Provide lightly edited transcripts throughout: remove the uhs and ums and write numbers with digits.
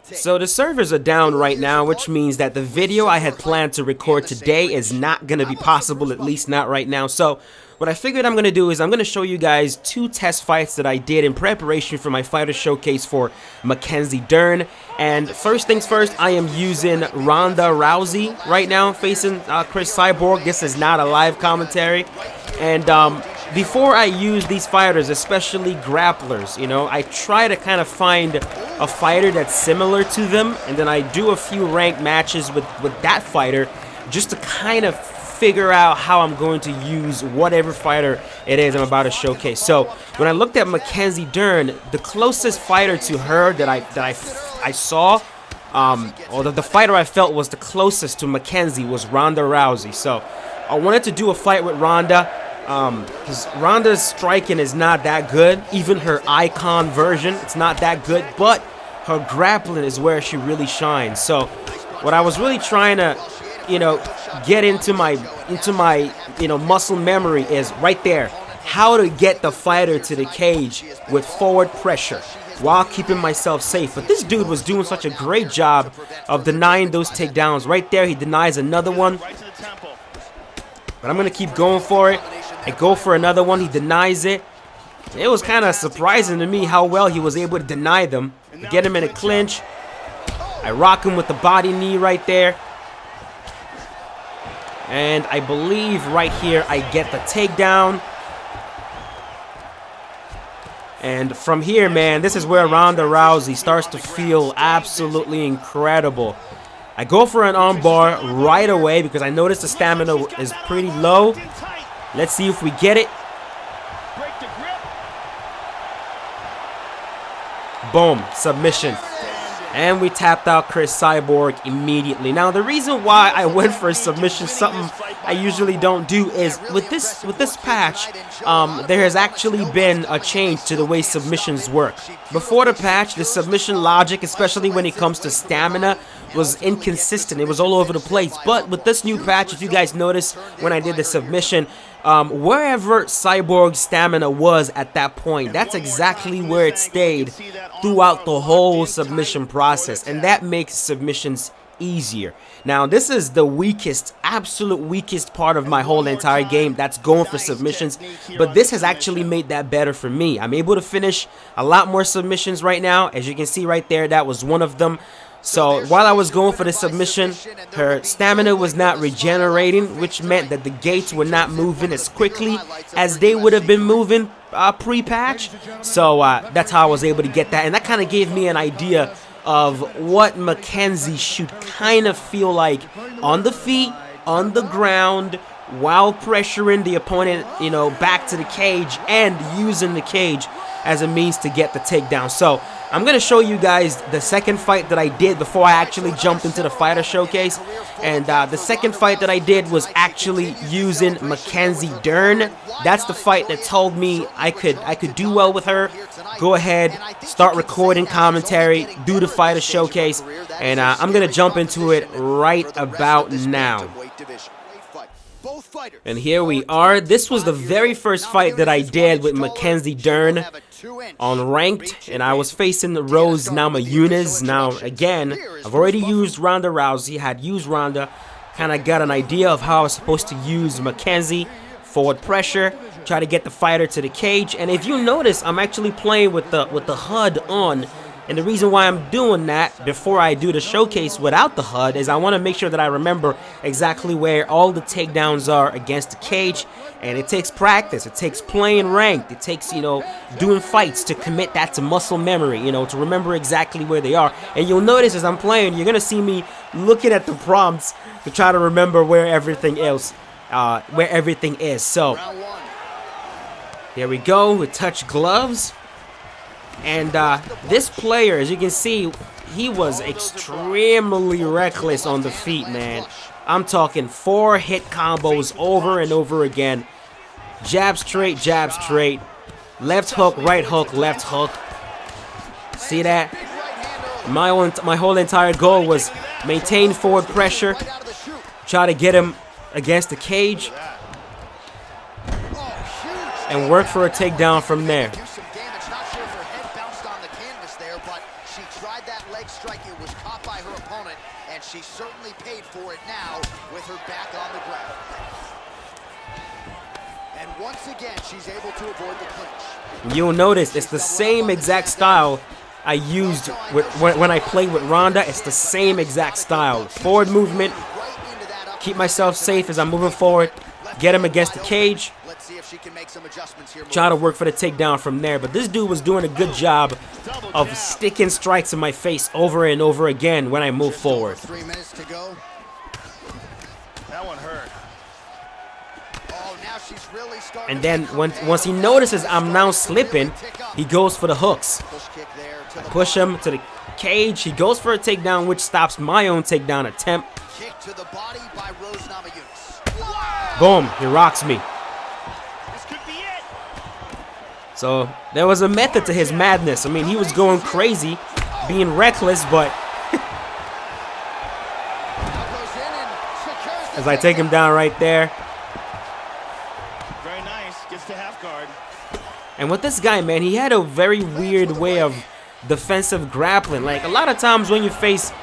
So the servers are down right now, which means that the video I had planned to record today is not going to be possible, at least not right now. So what I figured I'm going to do is I'm going to show you guys 2 test fights that I did in preparation for my fighter showcase for Mackenzie Dern. And first things first, I am using Ronda Rousey right now, facing Chris Cyborg. This is not a live commentary. And before I use these fighters, especially grapplers, you know, I try to kind of find a fighter that's similar to them, and then I do a few ranked matches with that fighter just to kind of figure out how I'm going to use whatever fighter it is I'm about to showcase. So when I looked at Mackenzie Dern, the closest fighter to her that I saw, or the fighter I felt was the closest to Mackenzie was Ronda Rousey. So I wanted to do a fight with Ronda. Because Ronda's striking is not that good. Even her icon version, it's not that good. But her grappling is where she really shines. So what I was really trying to, you know, get into my muscle memory is right there. How to get the fighter to the cage with forward pressure while keeping myself safe. But this dude was doing such a great job of denying those takedowns. Right there, he denies another one. But I'm going to keep going for it. I go for another one. He denies it. It was kind of surprising to me how well he was able to deny them. Get him in a clinch. I rock him with the body knee right there. And I believe right here I get the takedown. And from here, man, this is where Ronda Rousey starts to feel absolutely incredible. I go for an armbar right away because I noticed the stamina is pretty low. Let's see if we get it. Boom, submission. And we tapped out Chris Cyborg immediately. Now, the reason why I went for a submission, something I usually don't do, is with this patch, there has actually been a change to the way submissions work. Before the patch, the submission logic, especially when it comes to stamina, was inconsistent. It was all over the place. But with this new patch, if you guys notice when I did the submission, wherever Cyborg's stamina was at that point, that's exactly where it stayed throughout the whole submission process, and that makes submissions easier. Now, this is the weakest, absolute weakest part of my whole entire game, that's going for submissions, but this has actually made that better for me. I'm able to finish a lot more submissions right now. As you can see right there, that was one of them. So while I was going for the submission, her stamina was not regenerating, which meant that the gates were not moving as quickly as they would have been moving pre-patch. So that's how I was able to get that, and that kind of gave me an idea of what Mackenzie should kind of feel like on the feet, on the ground, while pressuring the opponent, you know, back to the cage and using the cage as a means to get the takedown. So I'm going to show you guys the second fight that I did before I actually jumped into the fighter showcase. And the second fight that I did was actually using Mackenzie Dern. That's the fight that told me I could do well with her. Go ahead, start recording commentary, do the fighter showcase, and I'm going to jump into it right about now. And here we are. This was the very first fight that I did with Mackenzie Dern on ranked, and I was facing Rose Namajunas. Now, again, I've already used Ronda Rousey, had used Ronda, kind of got an idea of how I was supposed to use Mackenzie. Forward pressure, try to get the fighter to the cage, and if you notice, I'm actually playing with the HUD on. And the reason why I'm doing that before I do the showcase without the HUD is I want to make sure that I remember exactly where all the takedowns are against the cage. And it takes practice. It takes playing ranked. It takes, you know, doing fights to commit that to muscle memory, you know, to remember exactly where they are. And you'll notice as I'm playing, you're going to see me looking at the prompts to try to remember where everything else, is. So here we go. We touch gloves. And this player, as you can see, he was extremely reckless on the feet, man. I'm talking 4 hit combos over and over again. Jab straight, left hook, left hook. See that? My whole entire goal was maintain forward pressure, try to get him against the cage, and work for a takedown from there. with her back on the ground. And once again, she's able to avoid the clinch. You'll notice it's the same exact style I used when I played with Ronda. It's the same exact style. Forward movement, keep myself safe as I'm moving forward, get him against the cage, try to work for the takedown from there. But this dude was doing a good job of sticking strikes in my face over and over again when I move forward. 3 minutes to go. That one hurt. Oh, now she's really starting. And then once he notices I'm now slipping, he goes for the hooks. Push kick there to I the push him to the cage. He goes for a takedown, which stops my own takedown attempt. kick to the body by Rose Namajunas. Boom, he rocks me. This could be it. So there was a method to his madness. I mean, he was going crazy, being reckless, but as I take him down right there. Very nice. Gets to half guard. And with this guy, man, he had a very weird way of defensive grappling. Like, a lot of times when you face,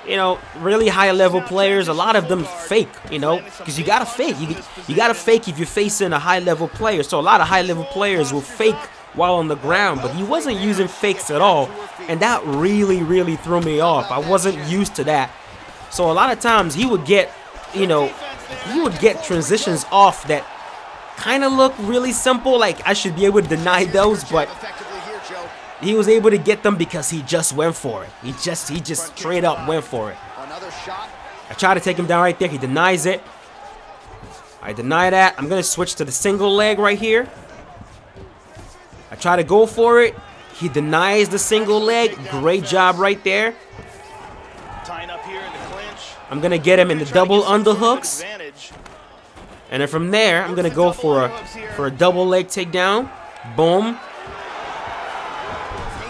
you know, really high-level players, a lot of them fake, you know, because you got to fake. You got to fake if you're facing a high-level player. So a lot of high-level players will fake while on the ground, but he wasn't using fakes at all, and that really, really threw me off. I wasn't used to that. So a lot of times he would get, you know, he would get transitions off that kind of look really simple, like I should be able to deny those, but he was able to get them because he just went for it. He just straight up went for it. I try to take him down right there. He denies it. I deny that. I'm going to switch to the single leg right here. I try to go for it. He denies the single leg. Great job right there. Tying up here in the clinch. I'm going to get him in the double underhooks. And then from there, I'm going to go for a double leg takedown. Boom.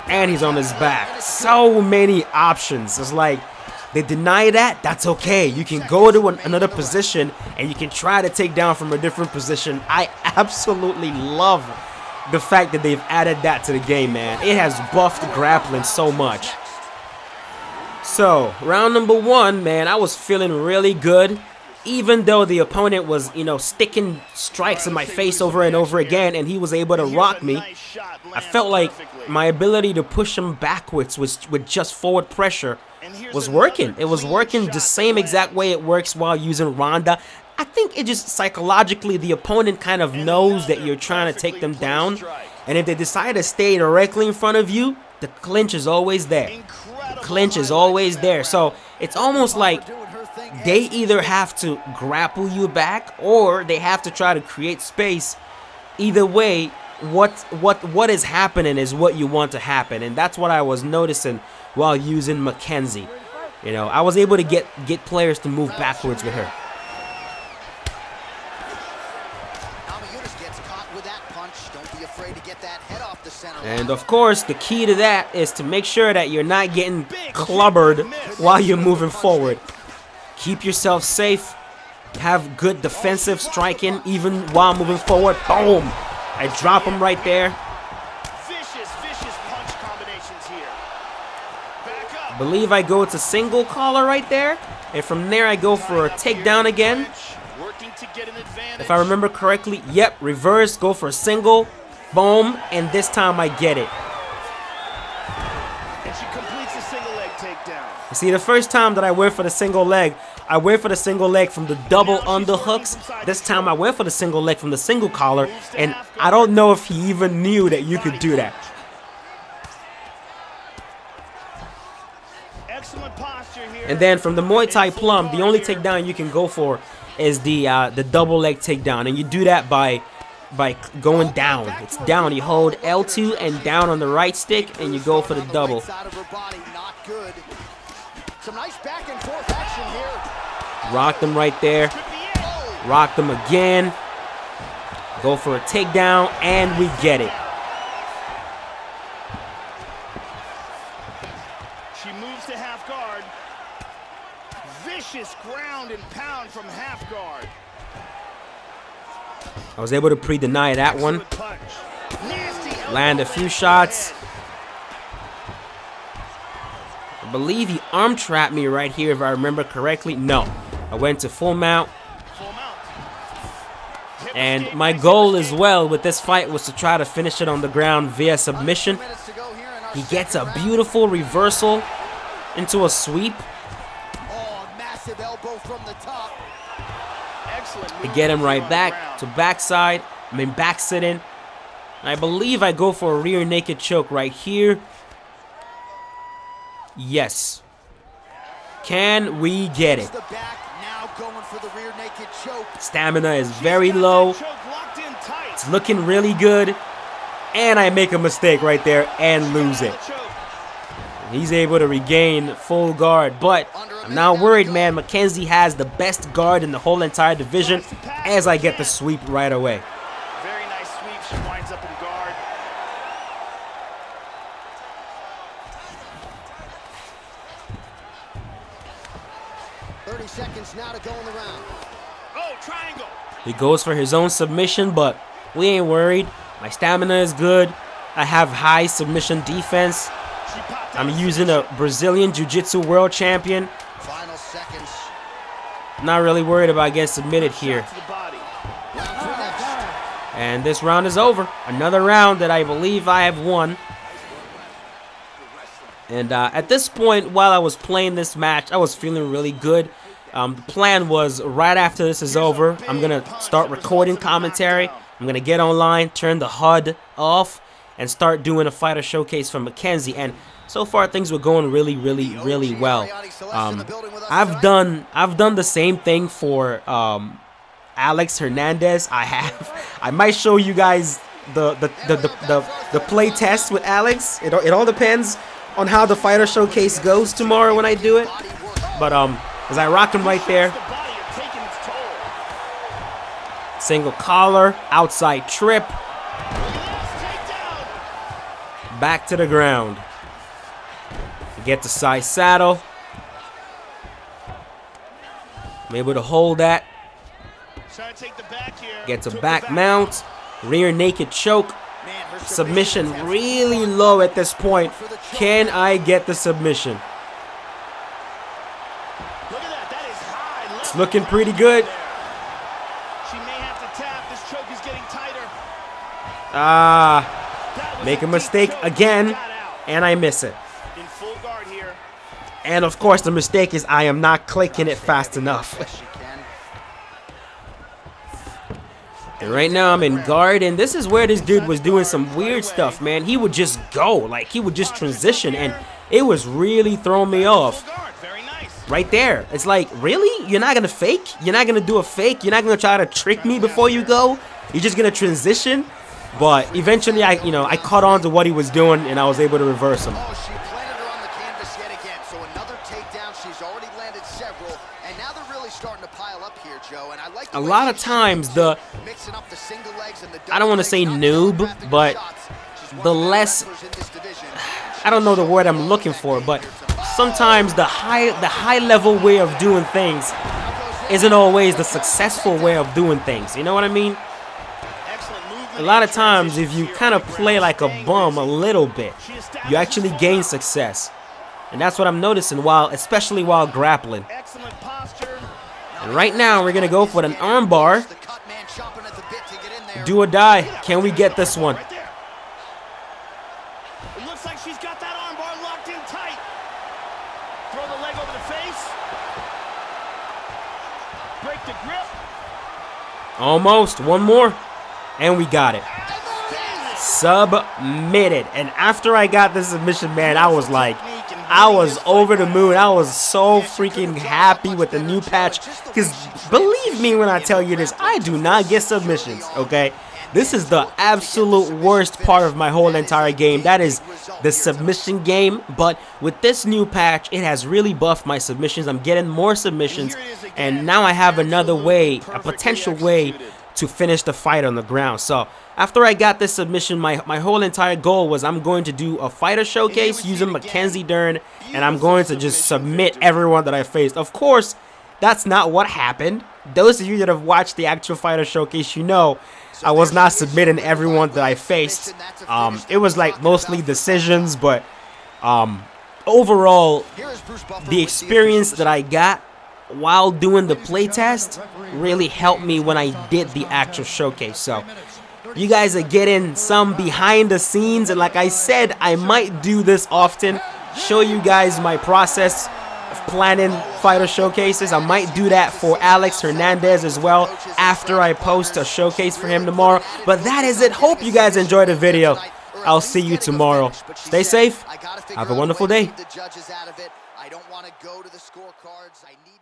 And he's on his back. So many options. It's like, they deny that, that's okay. You can go to another position and you can try to take down from a different position. I absolutely love the fact that they've added that to the game, man. It has buffed grappling so much. So, round number 1, man, I was feeling really good. Even though the opponent was, you know, sticking strikes in my face over and over again, and he was able to rock me, I felt like my ability to push him backwards with just forward pressure was working. It was working the same exact way it works while using Ronda. I think it just psychologically, the opponent kind of knows that you're trying to take them down, and if they decide to stay directly in front of you, the clinch is always there. The clinch is always there. So it's almost like they either have to grapple you back or they have to try to create space. Either way, what is happening is what you want to happen, and that's what I was noticing while using Mackenzie. You know, I was able to get players to move backwards with her. And of course, the key to that is to make sure that you're not getting clubbered while you're moving forward. Keep yourself safe. Have good defensive striking even while moving forward. Boom! I drop him right there. Vicious punch combinations here. Back up. I believe I go to single collar right there. And from there, I go for a takedown again. Working to get an advantage. If I remember correctly, yep, reverse, go for a single. Boom, and this time I get it. And she completes a single leg takedown. You see, the first time that I went for the single leg, I went for the single leg from the double underhooks. This time I went for the single leg from the single collar, and I don't know if he even knew that you could do that. Excellent posture here. And then from the Muay Thai plum, the only takedown you can go for is the double leg takedown, and you do that by going down. It's down. You hold L2 and down on the right stick, and you go for the double. Some nice back and forth action here. Rock them right there. Rock them again. Go for a takedown, and we get it. She moves to half guard. Vicious ground and pound from half guard. I was able to pre-deny that one. Land a few shots. I believe he arm trapped me right here, if I remember correctly. No, I went to full mount. Full mount. Hip And escape, my nice goal hip as escape. well with this fight was to try to finish it on the ground via submission. He gets a beautiful reversal into a sweep Oh, massive elbow from the top. Excellent to movement get him right on the back ground. to backside. Back sitting. I believe I go for a rear naked choke right here. Yes. Can we get it? The back, now going for the rear naked choke. Stamina is She's very got that low. choke locked in tight. It's looking really good. And I make a mistake right there and lose it. Choke. He's able to regain full guard, but I'm not worried, man. Mackenzie has the best guard in the whole entire division as I get the sweep right away. Very nice sweep. She winds up in guard. .30 seconds now to go in the round. Oh, triangle. He goes for his own submission, but we ain't worried. My stamina is good. I have high submission defense. She popped out I'm a using a Brazilian Jiu-Jitsu world champion. Final seconds. Not really worried about getting submitted here. shot to the body. Round two next. And this round is over. Another round that I believe I have won. And at this point, while I was playing this match, I was feeling really good. The plan was right after this is over, I'm going to start recording commentary. I'm going to get online, turn the HUD off, and start doing a fighter showcase for Mackenzie. And so far, things were going really, really well. I've done the same thing for Alex Hernandez. I might show you guys the play test with Alex. It all depends on how the fighter showcase goes tomorrow when I do it. But as I rock him right there, The body are taking its toll. single collar, outside trip, Last takedown. back to the ground. Get the side saddle. I'm able to hold that. Trying to take the back here. Get to Took the back mount, rear naked choke. Man, her Submission submissions have really low at this point. Can I get the submission? Look at that. That is high. It's looking pretty good. She may have to tap. This choke is getting tighter. Ah, That was make a deep mistake choke. again, Got out. and I miss it. In full guard here. And of course, the mistake is I am not clicking it fast enough. Yes, she can. And right now I'm in guard, and this is where this dude was doing some weird stuff, man. He would just go, like he would just transition, and it was really throwing me off. Full guard. Very nice. Right there. It's like, really? You're not gonna fake? You're not gonna do a fake? You're not gonna try to trick me before you go? You're just gonna transition? But eventually I caught on to what he was doing, and I was able to reverse him. Oh, she planted her on the canvas yet again. So another takedown. She's already landed several, and now they're really starting to pile up here, Joe. And I like the A way lot of she's times mixing up the single legs and the I don't want to say noob, but the less, I don't know the word I'm looking for, but sometimes the high level way of doing things isn't always the successful way of doing things. You know what I mean? Excellent movement. A lot of times, if you kind of play like a bum a little bit, you actually gain success. And that's what I'm noticing, especially while grappling. Excellent posture. And right now, we're going to go for an arm bar. The cut man chomping at the bit to get in there. Do or die. Can we get this one? Right there. It looks like she's got that arm bar locked in tight. Throw the leg over the face. Break the grip. Almost. One more. And we got it. Stanley. Submitted. And after I got the submission, man, I was like, I was over the moon. I was so freaking happy with the new patch. Because believe me when I tell you this, I do not get submissions, okay? This is the absolute worst part of my whole entire game. That is the submission game. But with this new patch, it has really buffed my submissions. I'm getting more submissions. And now I have another way, a potential way to finish the fight on the ground. So after I got this submission, my whole entire goal was I'm going to do a fighter showcase using Mackenzie Dern, and I'm going to just submit everyone that I faced. Of course, that's not what happened. Those of you that have watched the actual fighter showcase, you know I was not submitting everyone that I faced. It was like mostly decisions, but overall, the experience that I got while doing the playtest really helped me when I did the actual showcase. So you guys are getting some behind the scenes, and like I said, I might do this often, show you guys my process of planning fighter showcases. I might do that for Alex Hernandez as well after I post a showcase for him tomorrow. But that is it. Hope you guys enjoyed the video. I'll see you tomorrow. Stay safe. Have a wonderful day. I don't want to go to the scorecards. I need